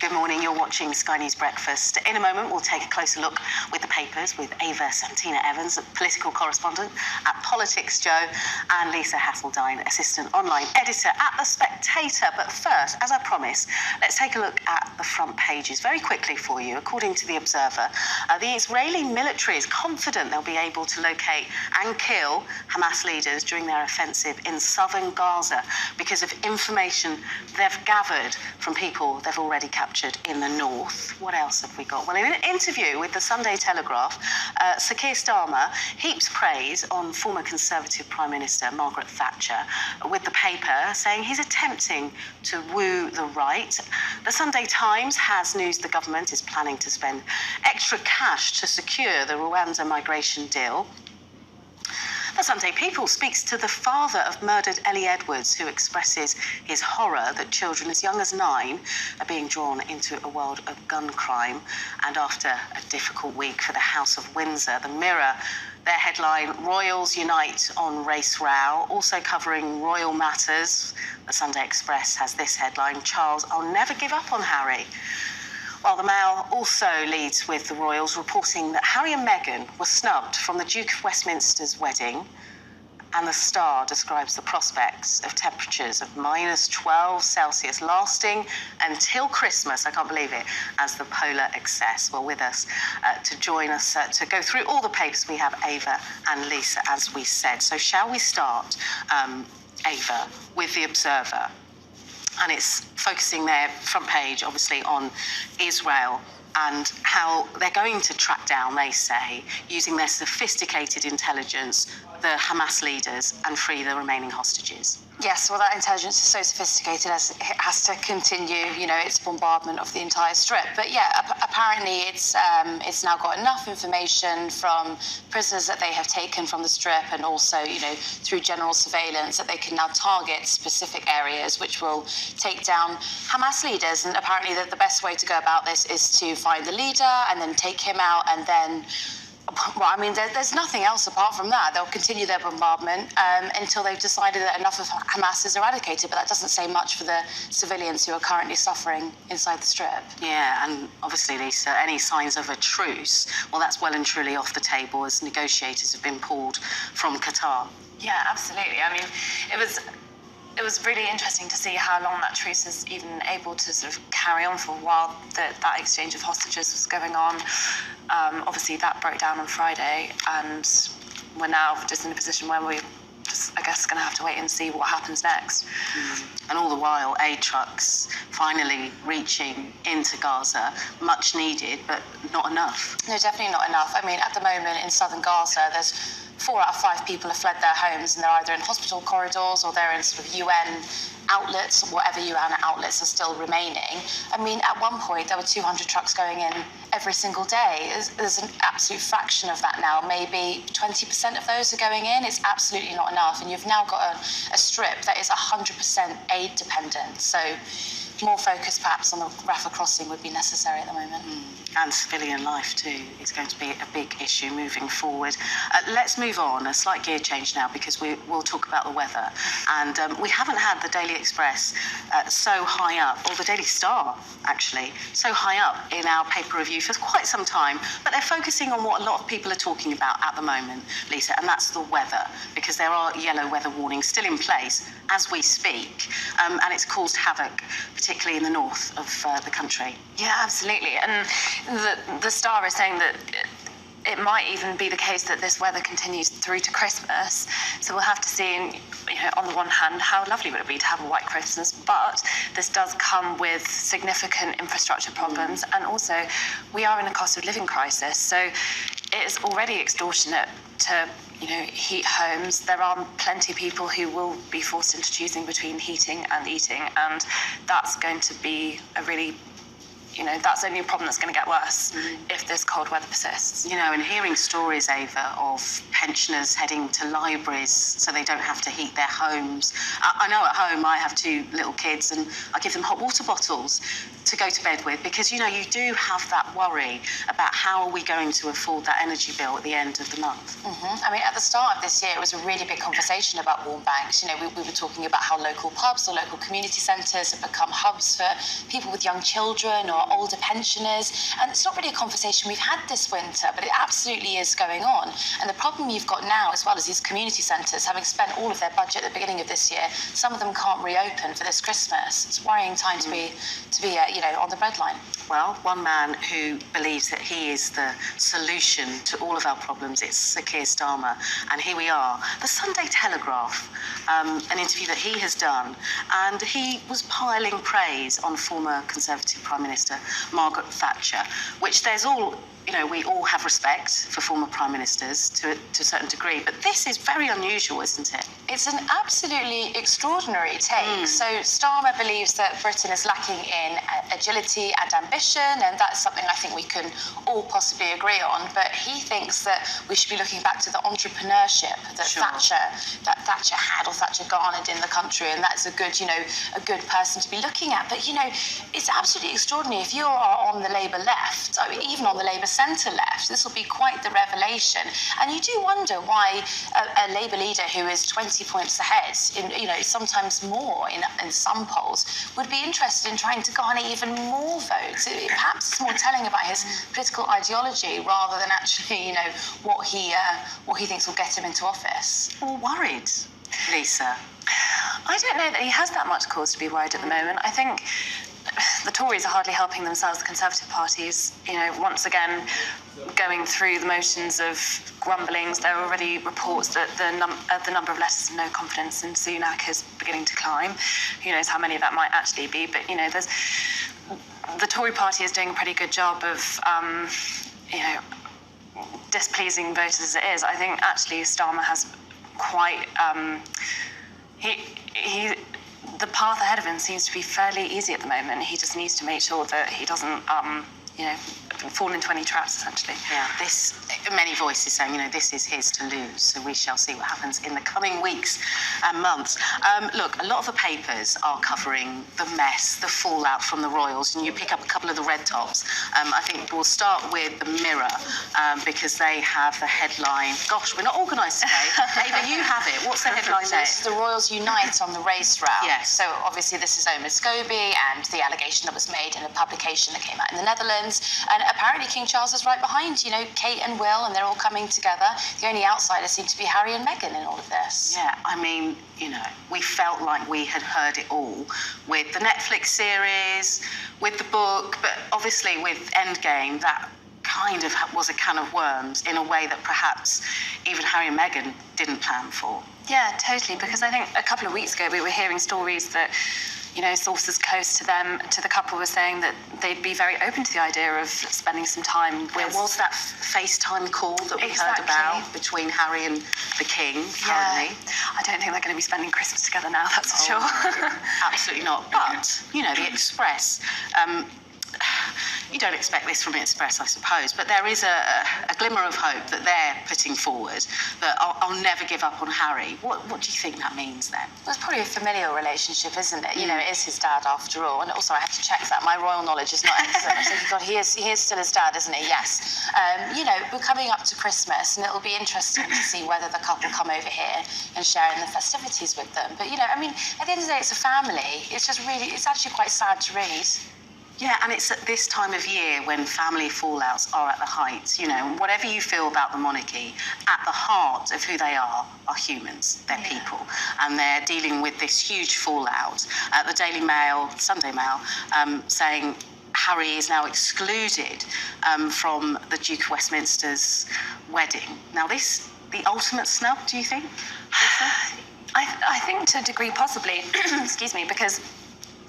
Good morning, you're watching Sky News Breakfast. In a moment, we'll take a closer look with the papers with Ava Santina Evans, political correspondent at Politics Joe, and Lisa Hasseldine, assistant online editor at The Spectator. But first, as I promised, let's take a look at the front pages very quickly for you. According to The Observer, the Israeli military is confident they'll be able to locate and kill Hamas leaders during their offensive in southern Gaza because of information they've gathered from people they've already captured in the north. What else have we got? Well, in an interview with the Sunday Telegraph, Sir Keir Starmer heaps praise on former Conservative Prime Minister Margaret Thatcher, with the paper saying he's attempting to woo the right. The Sunday Times has news the government is planning to spend extra cash to secure the Rwanda migration deal. The Sunday People speaks to the father of murdered Ellie Edwards, who expresses his horror that children as young as 9 are being drawn into a world of gun crime. And after a difficult week for the House of Windsor, the Mirror, their headline, Royals Unite on Race Row, also covering royal matters. The Sunday Express has this headline, Charles, I'll never give up on Harry. While the Mail also leads with the royals reporting that Harry and Meghan were snubbed from the Duke of Westminster's wedding, and the Star describes the prospects of temperatures of -12 Celsius lasting until Christmas, I can't believe it, as the polar excess. Well, with us to join us to go through all the papers, we have Ava and Lisa, as we said. So shall we start, Ava, with The Observer? And it's focusing their front page, obviously, on Israel and how they're going to track down, they say, using their sophisticated intelligence, the Hamas leaders and free the remaining hostages. Yes, well, that intelligence is so sophisticated as it has to continue, its bombardment of the entire strip. But yeah, apparently it's now got enough information from prisoners that they have taken from the strip, and also, through general surveillance, that they can now target specific areas which will take down Hamas leaders. And apparently the best way to go about this is to find the leader and then take him out, and then there's nothing else apart from that. They'll continue their bombardment until they've decided that enough of Hamas is eradicated, but that doesn't say much for the civilians who are currently suffering inside the strip. Yeah, and obviously, Lisa, any signs of a truce, well, that's well and truly off the table as negotiators have been pulled from Qatar. Yeah, absolutely. It was really interesting to see how long that truce is even able to sort of carry on for while that exchange of hostages was going on. Obviously, that broke down on Friday, and we're now just in a position where we're just, I guess, going to have to wait and see what happens next. And all the while, aid trucks finally reaching into Gaza, much needed, but not enough. No, definitely not enough. At the moment in southern Gaza, there's 4 out of 5 people have fled their homes, and they're either in hospital corridors or they're in sort of UN outlets, or whatever UN outlets are still remaining. At one point, there were 200 trucks going in every single day. There's an absolute fraction of that now. Maybe 20% of those are going in. It's absolutely not enough. And you've now got a strip that is 100% aid dependent. So more focus perhaps on the Rafah crossing would be necessary at the moment. And civilian life too is going to be a big issue moving forward. Let's move on, a slight gear change now, because we'll talk about the weather. And we haven't had the Daily Express so high up, or the Daily Star actually, so high up in our paper review for quite some time, but they're focusing on what a lot of people are talking about at the moment, Lisa, and that's the weather, because there are yellow weather warnings still in place as we speak, and it's caused havoc, particularly in the north of the country. Yeah, absolutely. And the Star is saying that it might even be the case that this weather continues through to Christmas. So we'll have to see, on the one hand, how lovely would it be to have a white Christmas, but this does come with significant infrastructure problems, and also we are in a cost of living crisis. So it is already extortionate to heat homes. There are plenty of people who will be forced into choosing between heating and eating, and that's going to be a really you know, that's only a problem that's going to get worse if this cold weather persists. You know, and hearing stories, Ava, of pensioners heading to libraries so they don't have to heat their homes. I know at home I have 2 little kids and I give them hot water bottles to go to bed with because, you know, you do have that worry about how are we going to afford that energy bill at the end of the month. I mean, at the start of this year, it was a really big conversation about warm banks. You know, we were talking about how local pubs or local community centres have become hubs for people with young children or older pensioners. And it's not really a conversation we've had this winter, but it absolutely is going on. And the problem you've got now, as well as these community centres, having spent all of their budget at the beginning of this year, some of them can't reopen for this Christmas. It's a worrying time to be you know, on the breadline. Well, one man who believes that he is the solution to all of our problems, it's Sir Keir Starmer. And here we are. The Sunday Telegraph, an interview that he has done, and he was piling praise on former Conservative Prime Minister Margaret Thatcher, which there's all, you know, we all have respect for former Prime Ministers to a certain degree, but this is very unusual, isn't it? It's an absolutely extraordinary take. So Starmer believes that Britain is lacking in agility and ambition, and that's something I think we can all possibly agree on. But he thinks that we should be looking back to the entrepreneurship that Thatcher had or Thatcher garnered in the country, and that's a good, you know, a good person to be looking at. But you know, it's absolutely extraordinary if you are on the Labour left, I mean, even on the Labour centre left, this will be quite the revelation. And you do wonder why a Labour leader who is 20 points ahead, in, you know, sometimes more in some polls, would be interested in trying to garner even more votes. Perhaps it's more telling about his political ideology rather than actually, you know, what he thinks will get him into office. Or worried, Lisa? I don't know that he has that much cause to be worried at the moment. I think the Tories are hardly helping themselves. The Conservative parties, you know, once again going through the motions of grumblings. There are already reports that the number of letters of no confidence in Sunak is beginning to climb. Who knows how many that might actually be? But you know, the Tory party is doing a pretty good job of, you know, displeasing voters as it is. I think actually Starmer has quite the path ahead of him seems to be fairly easy at the moment. He just needs to make sure that he doesn't, you know, fall into any traps, essentially. Yeah, many voices saying, you know, this is his to lose, so we shall see what happens in the coming weeks and months. Look, a lot of the papers are covering the mess, the fallout from the Royals, and you pick up a couple of the red tops. I think we'll start with the Mirror, because they have the headline. Gosh, we're not organised today. Ava, you have it. What's the headline there? It's the Royals unite on the race route. Yes. So obviously this is Omid Scobie and the allegation that was made in a publication that came out in the Netherlands. And apparently King Charles is right behind, you know, Kate and Will, and they're all coming together. The only outsiders seem to be Harry and Meghan in all of this. Yeah, I mean, you know, we felt like we had heard it all with the Netflix series, with the book, but obviously with Endgame, that kind of was a can of worms in a way that perhaps even Harry and Meghan didn't plan for. Yeah, totally, because I think a couple of weeks ago we were hearing stories that, you know, sources close to them, to the couple, were saying that they'd be very open to the idea of spending some time with... There was that FaceTime call that we heard about between Harry and the King, currently. Yeah. I don't think they're going to be spending Christmas together now, that's for sure. Absolutely not. But, you know, the Express... you don't expect this from Express, I suppose, but there is a glimmer of hope that they're putting forward, that I'll never give up on Harry. What do you think that means then? Well, it's probably a familial relationship, isn't it? You know, it is his dad after all. And also, I had to check that. My royal knowledge is not excellent. I was thinking, God, he is still his dad, isn't he? Yes. You know, we're coming up to Christmas, and it'll be interesting to see whether the couple come over here and share in the festivities with them. But, you know, I mean, at the end of the day, it's a family. It's just really, it's actually quite sad to read. Yeah, and it's at this time of year when family fallouts are at the height. You know, whatever you feel about the monarchy, at the heart of who they are humans. They're people, and they're dealing with this huge fallout. The Daily Mail, Sunday Mail, saying Harry is now excluded from the Duke of Westminster's wedding. Now, this the ultimate snub, do you think? I think to a degree possibly, excuse me, because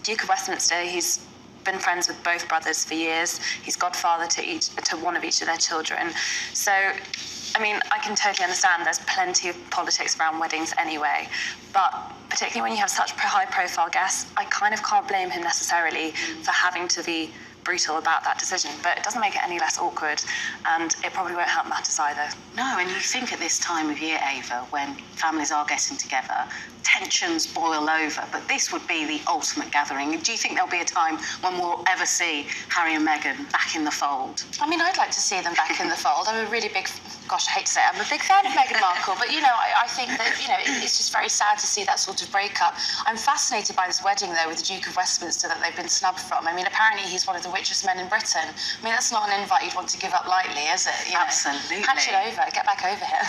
Duke of Westminster, he's been friends with both brothers for years. He's godfather to one of each of their children. So, I mean, I can totally understand there's plenty of politics around weddings anyway, but particularly when you have such high-profile guests, I kind of can't blame him necessarily for having to be brutal about that decision, but it doesn't make it any less awkward, and it probably won't help matters either. No, and you think at this time of year, Ava, when families are getting together, tensions boil over, but this would be the ultimate gathering. Do you think there'll be a time when we'll ever see Harry and Meghan back in the fold? I mean, I'd like to see them back in the fold. I'm a really big, gosh, I hate to say it, I'm a big fan of Meghan Markle, but, I think that, it's just very sad to see that sort of breakup. I'm fascinated by this wedding, though, with the Duke of Westminster that they've been snubbed from. I mean, apparently he's one of the richest men in Britain. I mean, that's not an invite you'd want to give up lightly, is it? Absolutely. Patch it over, get back over here.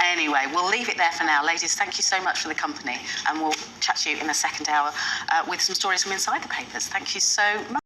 Anyway, we'll leave it there for now. Ladies, thank you so much for the company, and we'll chat to you in the second hour with some stories from inside the papers. Thank you so much.